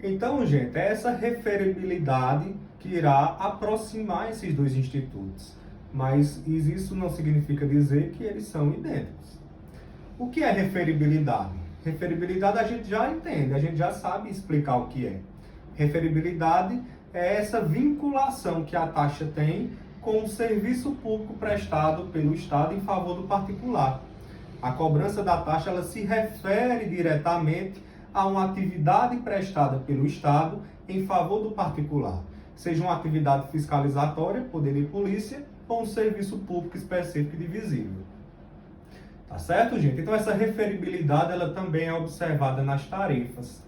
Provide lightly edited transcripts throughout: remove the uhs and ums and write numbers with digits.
Então, gente, é essa referibilidade que irá aproximar esses dois institutos, mas isso não significa dizer que eles são idênticos. O que é referibilidade? Referibilidade a gente já entende, a gente já sabe explicar o que é. Referibilidade é essa vinculação que a taxa tem com o serviço público prestado pelo Estado em favor do particular. A cobrança da taxa ela se refere diretamente a uma atividade prestada pelo Estado em favor do particular, seja uma atividade fiscalizatória, poder de polícia, ou um serviço público específico e divisível. Tá certo, gente? Então essa referibilidade ela também é observada nas tarifas.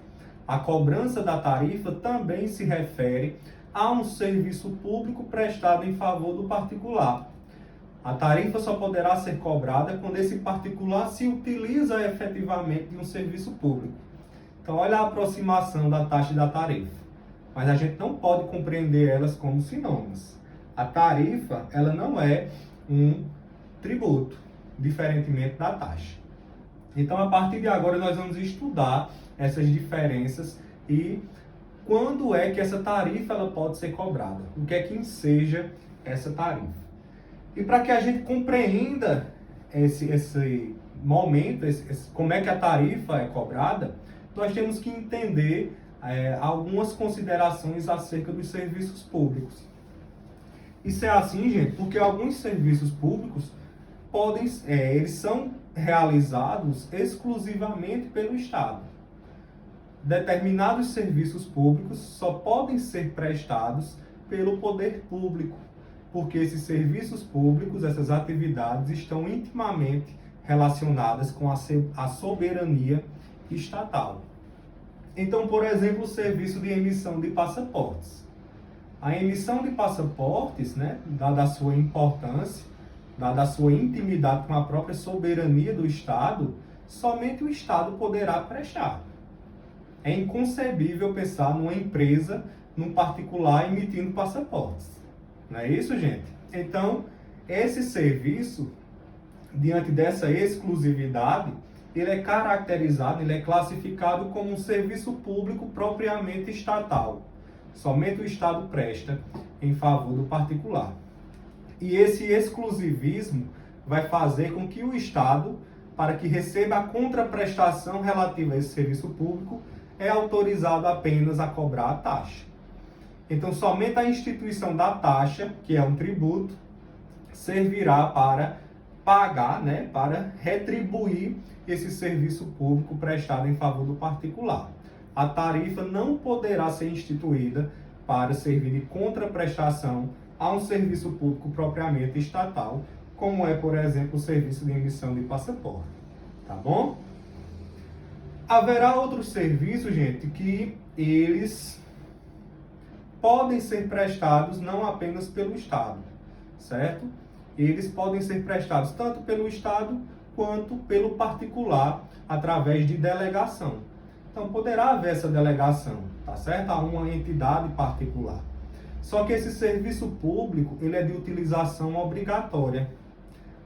A cobrança da tarifa também se refere a um serviço público prestado em favor do particular. A tarifa só poderá ser cobrada quando esse particular se utiliza efetivamente de um serviço público. Então, olha a aproximação da taxa e da tarifa. Mas a gente não pode compreender elas como sinônimos. A tarifa, ela não é um tributo, diferentemente da taxa. Então, a partir de agora, nós vamos estudar essas diferenças e quando é que essa tarifa ela pode ser cobrada. O que é que enseja essa tarifa. E para que a gente compreenda esse momento, como é que a tarifa é cobrada, nós temos que entender algumas considerações acerca dos serviços públicos. Isso é assim, gente, porque alguns serviços públicos eles são realizados exclusivamente pelo Estado. Determinados serviços públicos só podem ser prestados pelo poder público, porque esses serviços públicos, essas atividades, estão intimamente relacionadas com a soberania estatal. Então, por exemplo, o serviço de emissão de passaportes. A emissão de passaportes, né, dada a sua importância, dada a sua intimidade com a própria soberania do Estado, somente o Estado poderá prestar. É inconcebível pensar numa empresa, num particular, emitindo passaportes. Não é isso, gente? Então, esse serviço, diante dessa exclusividade, ele é caracterizado, ele é classificado como um serviço público propriamente estatal. Somente o Estado presta em favor do particular. E esse exclusivismo vai fazer com que o Estado, para que receba a contraprestação relativa a esse serviço público, é autorizado apenas a cobrar a taxa. Então, somente a instituição da taxa, que é um tributo, servirá para pagar, né, para retribuir esse serviço público prestado em favor do particular. A tarifa não poderá ser instituída para servir de contraprestação a um serviço público propriamente estatal, como é, por exemplo, o serviço de emissão de passaporte. Tá bom? Haverá outros serviços, gente, que eles podem ser prestados não apenas pelo Estado, certo? Eles podem ser prestados tanto pelo Estado quanto pelo particular através de delegação. Então, poderá haver essa delegação, tá certo? A uma entidade particular. Só que esse serviço público, ele é de utilização obrigatória.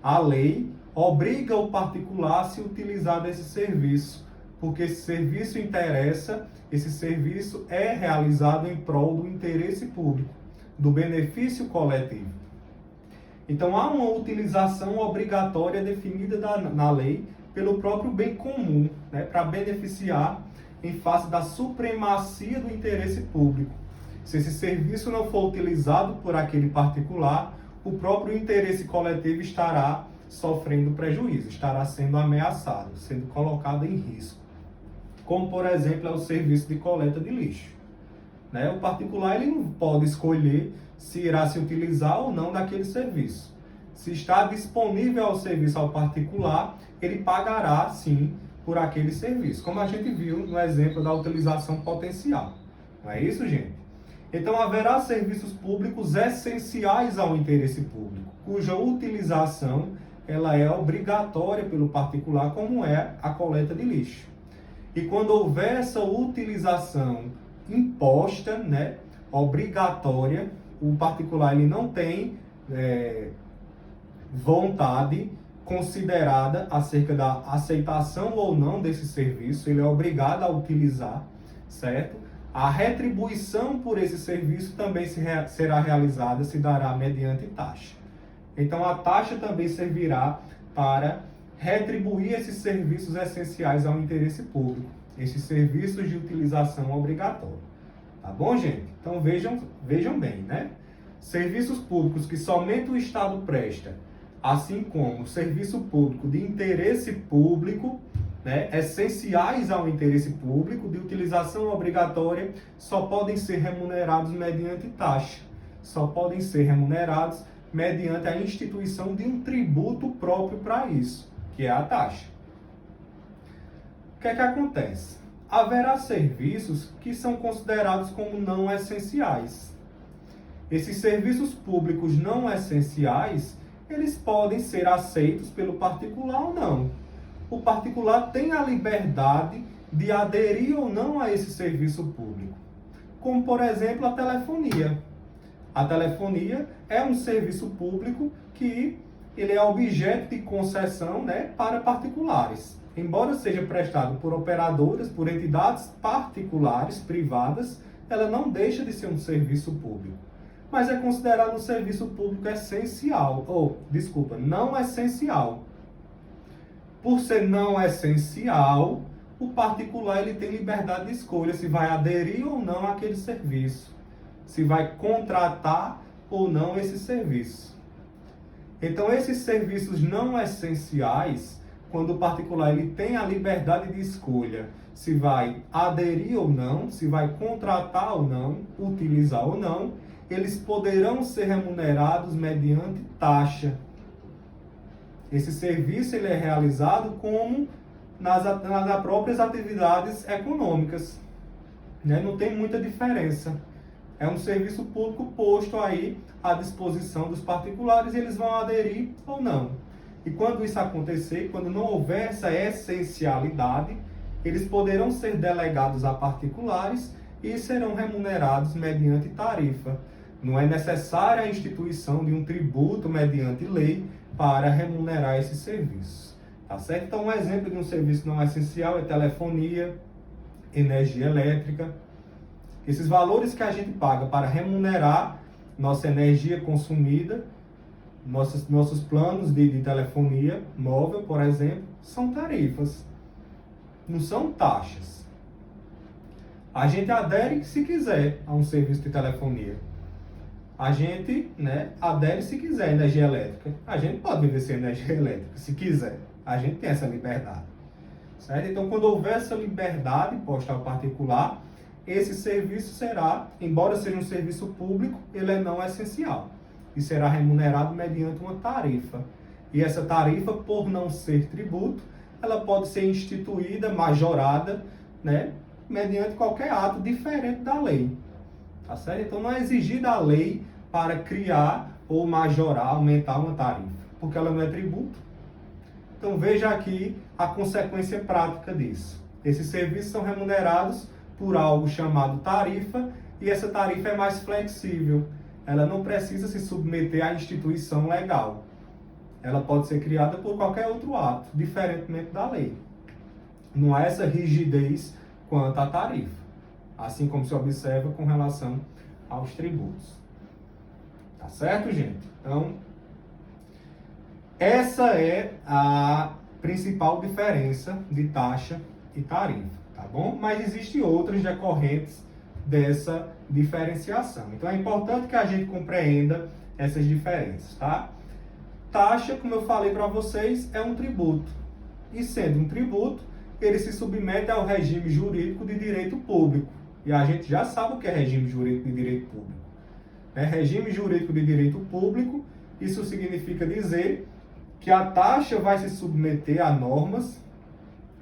A lei obriga o particular a se utilizar desse serviço, porque esse serviço interessa, esse serviço é realizado em prol do interesse público, do benefício coletivo. Então, há uma utilização obrigatória definida na lei pelo próprio bem comum, né, para beneficiar em face da supremacia do interesse público. Se esse serviço não for utilizado por aquele particular, o próprio interesse coletivo estará sofrendo prejuízo, estará sendo ameaçado, sendo colocado em risco. Como, por exemplo, é o serviço de coleta de lixo. Né? O particular ele não pode escolher se irá se utilizar ou não daquele serviço. Se está disponível ao serviço ao particular, ele pagará, sim, por aquele serviço, como a gente viu no exemplo da utilização potencial. Não é isso, gente? Então, haverá serviços públicos essenciais ao interesse público, cuja utilização ela é obrigatória pelo particular, como é a coleta de lixo. E quando houver essa utilização imposta, né, obrigatória, o particular ele não tem vontade considerada acerca da aceitação ou não desse serviço, ele é obrigado a utilizar, certo? A retribuição por esse serviço também será realizada, se dará mediante taxa. Então, a taxa também servirá para retribuir esses serviços essenciais ao interesse público, esses serviços de utilização obrigatória. Tá bom, gente? Então, vejam bem, né? Serviços públicos que somente o Estado presta, assim como serviço público de interesse público, né, essenciais ao interesse público, de utilização obrigatória, só podem ser remunerados mediante taxa. Só podem ser remunerados mediante a instituição de um tributo próprio para isso, que é a taxa. O que é que acontece? Haverá serviços que são considerados como não essenciais. Esses serviços públicos não essenciais, eles podem ser aceitos pelo particular ou não. O particular tem a liberdade de aderir ou não a esse serviço público. Como, por exemplo, a telefonia. A telefonia é um serviço público que ele é objeto de concessão, né, para particulares. Embora seja prestado por operadoras, por entidades particulares, privadas, ela não deixa de ser um serviço público. Mas é considerado um serviço público essencial, não essencial. Por ser não essencial, o particular ele tem liberdade de escolha se vai aderir ou não àquele serviço, se vai contratar ou não esse serviço. Então, esses serviços não essenciais, quando o particular ele tem a liberdade de escolha se vai aderir ou não, se vai contratar ou não, utilizar ou não, eles poderão ser remunerados mediante taxa. Esse serviço ele é realizado como nas próprias atividades econômicas, né? Não tem muita diferença. É um serviço público posto aí à disposição dos particulares e eles vão aderir ou não. E quando isso acontecer, quando não houver essa essencialidade, eles poderão ser delegados a particulares e serão remunerados mediante tarifa. Não é necessária a instituição de um tributo mediante lei para remunerar esses serviços. Tá certo? Então, um exemplo de um serviço não essencial é telefonia, energia elétrica. Esses valores que a gente paga para remunerar nossa energia consumida, nossos planos de telefonia móvel, por exemplo, são tarifas, não são taxas. A gente adere se quiser a um serviço de telefonia. A gente, né, adere se quiser a energia elétrica. A gente pode viver sem energia elétrica, se quiser. A gente tem essa liberdade. Certo? Então, quando houver essa liberdade posta ao particular, esse serviço será, embora seja um serviço público, ele é não essencial. E será remunerado mediante uma tarifa. E essa tarifa, por não ser tributo, ela pode ser instituída, majorada, né, mediante qualquer ato diferente da lei. Tá certo? Então, não é exigida a lei para criar ou majorar, aumentar uma tarifa, porque ela não é tributo. Então, veja aqui a consequência prática disso. Esses serviços são remunerados por algo chamado tarifa, e essa tarifa é mais flexível. Ela não precisa se submeter à instituição legal. Ela pode ser criada por qualquer outro ato, diferentemente da lei. Não há essa rigidez quanto à tarifa, assim como se observa com relação aos tributos. Tá certo, gente? Então, essa é a principal diferença de taxa e tarifa, tá bom? Mas existem outras decorrentes dessa diferenciação. Então, é importante que a gente compreenda essas diferenças, tá? Taxa, como eu falei para vocês, é um tributo. E sendo um tributo, ele se submete ao regime jurídico de direito público. E a gente já sabe o que é regime jurídico de direito público. Regime jurídico de direito público, isso significa dizer que a taxa vai se submeter a normas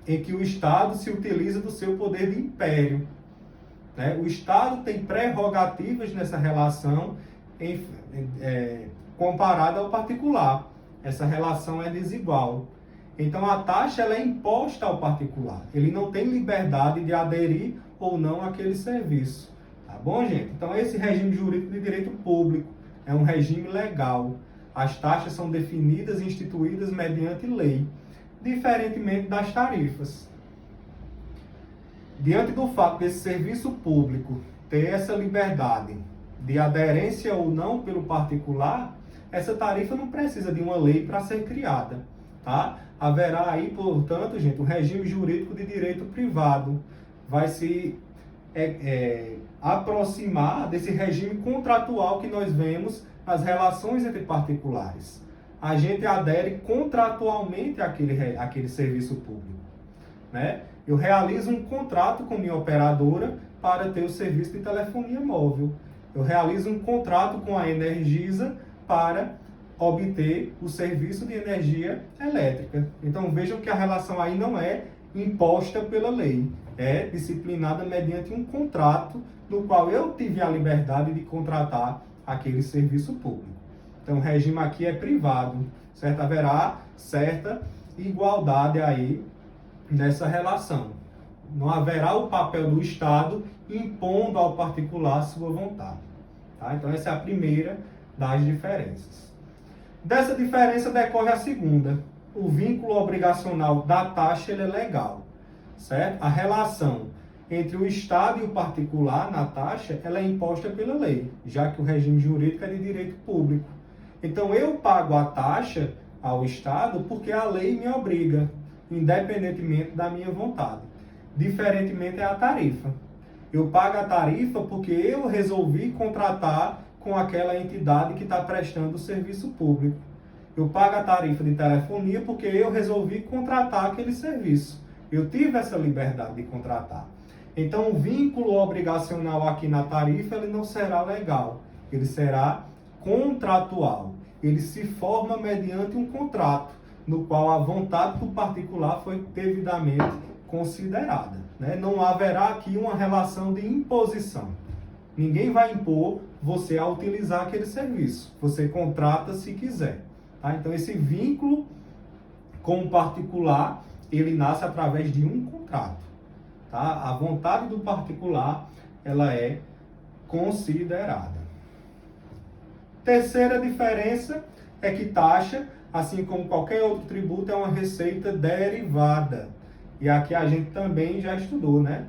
em que o Estado se utiliza do seu poder de império. O Estado tem prerrogativas nessa relação comparada ao particular. Essa relação é desigual. Então, a taxa ela é imposta ao particular. Ele não tem liberdade de aderir ou não àquele serviço. Tá bom, gente? Então, esse regime jurídico de direito público é um regime legal. As taxas são definidas e instituídas mediante lei, diferentemente das tarifas. Diante do fato desse serviço público ter essa liberdade de aderência ou não pelo particular, essa tarifa não precisa de uma lei para ser criada, tá? Haverá aí, portanto, gente, o regime jurídico de direito privado vai se aproximar desse regime contratual que nós vemos nas relações entre particulares. A gente adere contratualmente àquele serviço público, né? Eu realizo um contrato com minha operadora para ter o serviço de telefonia móvel. Eu realizo um contrato com a Energisa para obter o serviço de energia elétrica. Então vejam que a relação aí não é imposta pela lei, é disciplinada mediante um contrato no qual eu tive a liberdade de contratar aquele serviço público. Então o regime aqui é privado, certo? Haverá certa igualdade aí nessa relação. Não haverá o papel do Estado impondo ao particular sua vontade. Tá? Então essa é a primeira das diferenças. Dessa diferença decorre a segunda. O vínculo obrigacional da taxa ele é legal, certo? A relação entre o Estado e o particular na taxa ela é imposta pela lei, já que o regime jurídico é de direito público. Então eu pago a taxa ao Estado porque a lei me obriga, independentemente da minha vontade. Diferentemente é a tarifa. Eu pago a tarifa porque eu resolvi contratar com aquela entidade que está prestando o serviço público. Eu pago a tarifa de telefonia porque eu resolvi contratar aquele serviço. Eu tive essa liberdade de contratar. Então, o vínculo obrigacional aqui na tarifa ele não será legal. Ele será contratual. Ele se forma mediante um contrato, no qual a vontade do particular foi devidamente considerada, né? Não haverá aqui uma relação de imposição. Ninguém vai impor você a utilizar aquele serviço. Você contrata se quiser. Tá? Então, esse vínculo com o particular, ele nasce através de um contrato. Tá? A vontade do particular, ela é considerada. Terceira diferença é que taxa, assim como qualquer outro tributo, é uma receita derivada. E aqui a gente também já estudou, né?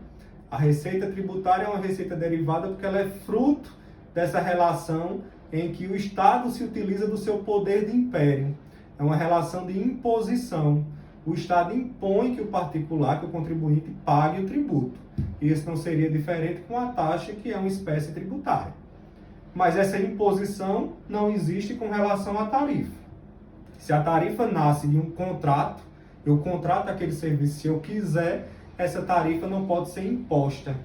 A receita tributária é uma receita derivada porque ela é fruto dessa relação em que o Estado se utiliza do seu poder de império. É uma relação de imposição. O Estado impõe que o particular, que o contribuinte, pague o tributo. Isso não seria diferente com a taxa, que é uma espécie tributária. Mas essa imposição não existe com relação à tarifa. Se a tarifa nasce de um contrato, eu contrato aquele serviço se eu quiser, essa tarifa não pode ser imposta.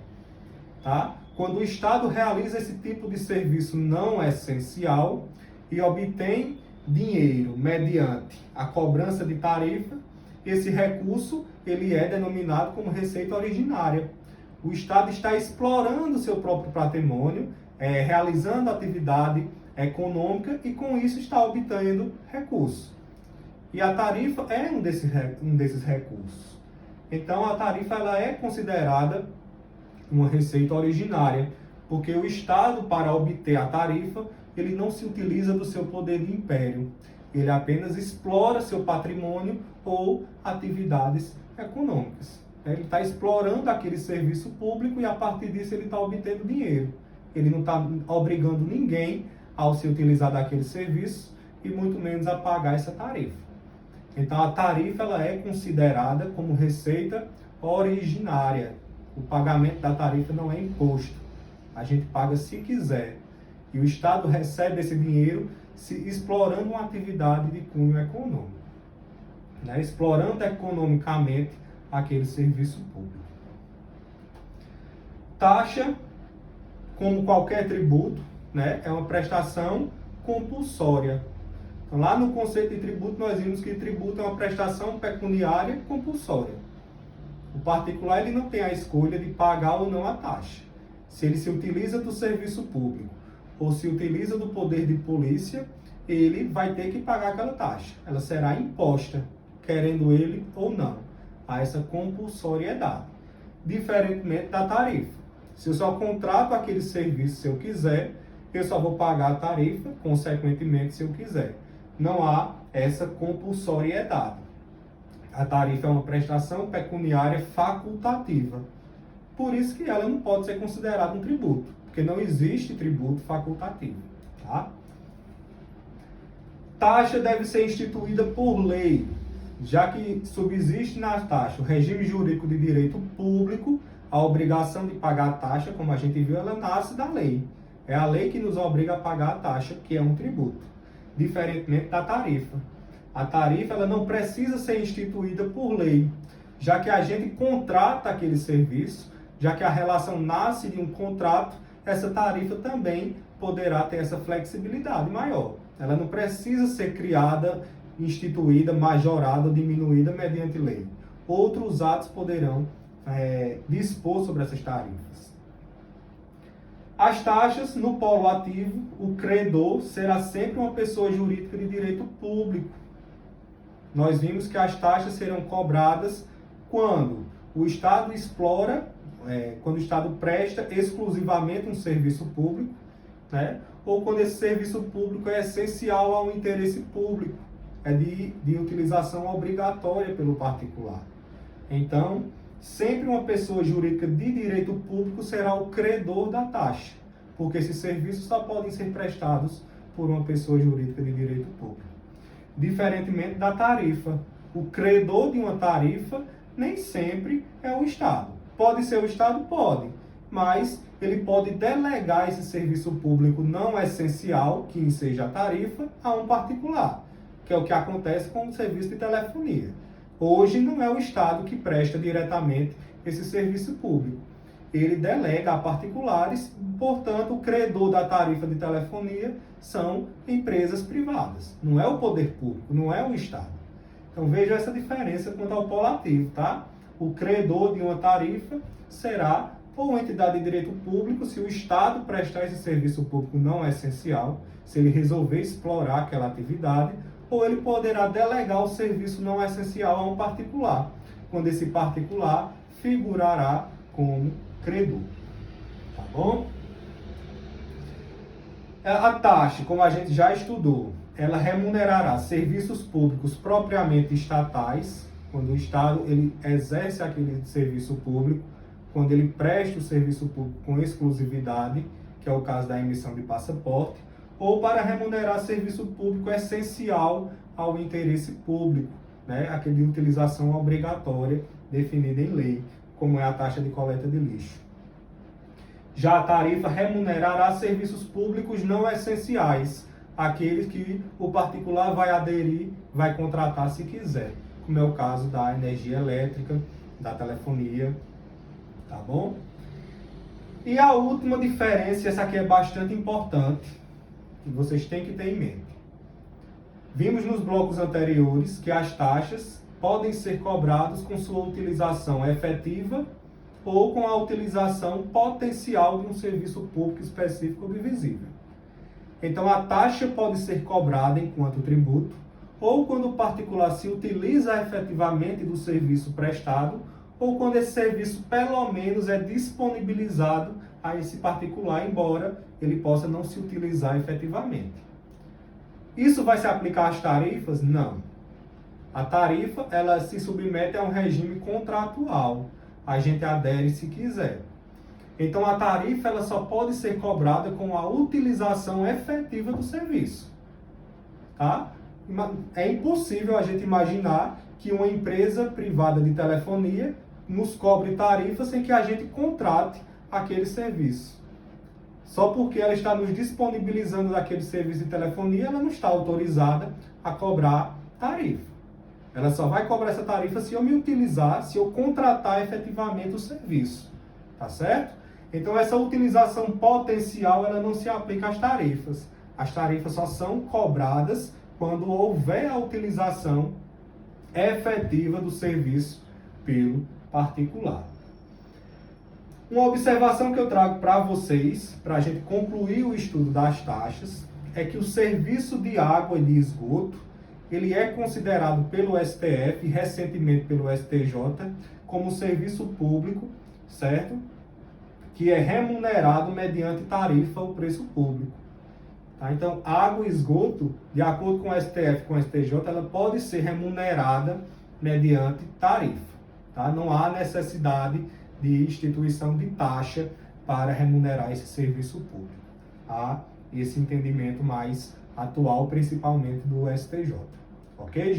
Tá? Quando o Estado realiza esse tipo de serviço não essencial e obtém dinheiro mediante a cobrança de tarifa, esse recurso ele é denominado como receita originária. O Estado está explorando seu próprio patrimônio, realizando atividade econômica e com isso está obtendo recursos. E a tarifa é um desses recursos. Então a tarifa ela é considerada uma receita originária, porque o Estado, para obter a tarifa, ele não se utiliza do seu poder de império. Ele apenas explora seu patrimônio ou atividades econômicas. Ele está explorando aquele serviço público e a partir disso ele está obtendo dinheiro. Ele não está obrigando ninguém a se utilizar daquele serviço e muito menos a pagar essa tarifa. Então a tarifa ela é considerada como receita originária. O pagamento da tarifa não é imposto. A gente paga se quiser. E o Estado recebe esse dinheiro explorando uma atividade de cunho econômico, né? Explorando economicamente aquele serviço público. Taxa, como qualquer tributo, né, é uma prestação compulsória. Então, lá no conceito de tributo, nós vimos que tributo é uma prestação pecuniária compulsória. O particular ele não tem a escolha de pagar ou não a taxa. Se ele se utiliza do serviço público ou se utiliza do poder de polícia, ele vai ter que pagar aquela taxa. Ela será imposta, querendo ele ou não, a essa compulsoriedade. Diferentemente da tarifa. Se eu só contrato aquele serviço se eu quiser, eu só vou pagar a tarifa, consequentemente, se eu quiser. Não há essa compulsoriedade. A tarifa é uma prestação pecuniária facultativa. Por isso que ela não pode ser considerada um tributo, porque não existe tributo facultativo. Tá? Taxa deve ser instituída por lei, já que subsiste na taxa o regime jurídico de direito público, a obrigação de pagar a taxa, como a gente viu, ela nasce da lei. É a lei que nos obriga a pagar a taxa, que é um tributo, diferentemente da tarifa. A tarifa ela não precisa ser instituída por lei, já que a gente contrata aquele serviço, já que a relação nasce de um contrato, essa tarifa também poderá ter essa flexibilidade maior. Ela não precisa ser criada, instituída, majorada ou diminuída mediante lei. Outros atos poderão dispor sobre essas tarifas. As taxas, no polo ativo, o credor será sempre uma pessoa jurídica de direito público. Nós vimos que as taxas serão cobradas quando o Estado explora, quando o Estado presta exclusivamente um serviço público, né? Ou quando esse serviço público é essencial ao interesse público, é de utilização obrigatória pelo particular. Então, sempre uma pessoa jurídica de direito público será o credor da taxa, porque esses serviços só podem ser prestados por uma pessoa jurídica de direito público. Diferentemente da tarifa, o credor de uma tarifa nem sempre é o Estado. Pode ser o Estado? Pode, mas ele pode delegar esse serviço público não essencial, que seja a tarifa, a um particular, que é o que acontece com o serviço de telefonia. Hoje não é o Estado que presta diretamente esse serviço público. Ele delega a particulares, portanto, o credor da tarifa de telefonia são empresas privadas. Não é o poder público, não é o Estado. Então veja essa diferença quanto ao polo ativo, tá? O credor de uma tarifa será ou uma entidade de direito público, se o Estado prestar esse serviço público não essencial, se ele resolver explorar aquela atividade, ou ele poderá delegar o serviço não essencial a um particular, quando esse particular figurará como credor. Tá bom? A taxa, como a gente já estudou, ela remunerará serviços públicos propriamente estatais, quando o Estado ele exerce aquele serviço público, quando ele presta o serviço público com exclusividade, que é o caso da emissão de passaporte, ou para remunerar serviço público essencial ao interesse público, né? Aquele de utilização obrigatória definida em lei, como é a taxa de coleta de lixo. Já a tarifa remunerará serviços públicos não essenciais, aqueles que o particular vai aderir, vai contratar se quiser, como é o caso da energia elétrica, da telefonia, tá bom? E a última diferença, essa aqui é bastante importante, que vocês têm que ter em mente. Vimos nos blocos anteriores que as taxas podem ser cobradas com sua utilização efetiva ou com a utilização potencial de um serviço público específico ou divisível. Então, a taxa pode ser cobrada enquanto tributo, ou quando o particular se utiliza efetivamente do serviço prestado, ou quando esse serviço, pelo menos, é disponibilizado a esse particular, embora ele possa não se utilizar efetivamente. Isso vai se aplicar às tarifas? Não. A tarifa, ela se submete a um regime contratual. A gente adere se quiser. Então, a tarifa ela só pode ser cobrada com a utilização efetiva do serviço. Tá? É impossível a gente imaginar que uma empresa privada de telefonia nos cobre tarifa sem que a gente contrate aquele serviço. Só porque ela está nos disponibilizando daquele serviço de telefonia, ela não está autorizada a cobrar tarifa. Ela só vai cobrar essa tarifa se eu me utilizar, se eu contratar efetivamente o serviço. Tá certo? Então, essa utilização potencial, ela não se aplica às tarifas. As tarifas só são cobradas quando houver a utilização efetiva do serviço pelo particular. Uma observação que eu trago para vocês, para a gente concluir o estudo das taxas, é que o serviço de água e de esgoto, ele é considerado pelo STF, recentemente pelo STJ, como serviço público, certo? Que é remunerado mediante tarifa ou preço público. Tá? Então, água e esgoto, de acordo com o STF e com o STJ, ela pode ser remunerada mediante tarifa. Tá? Não há necessidade de instituição de taxa para remunerar esse serviço público. Há esse entendimento mais atual, principalmente do STJ. Ok?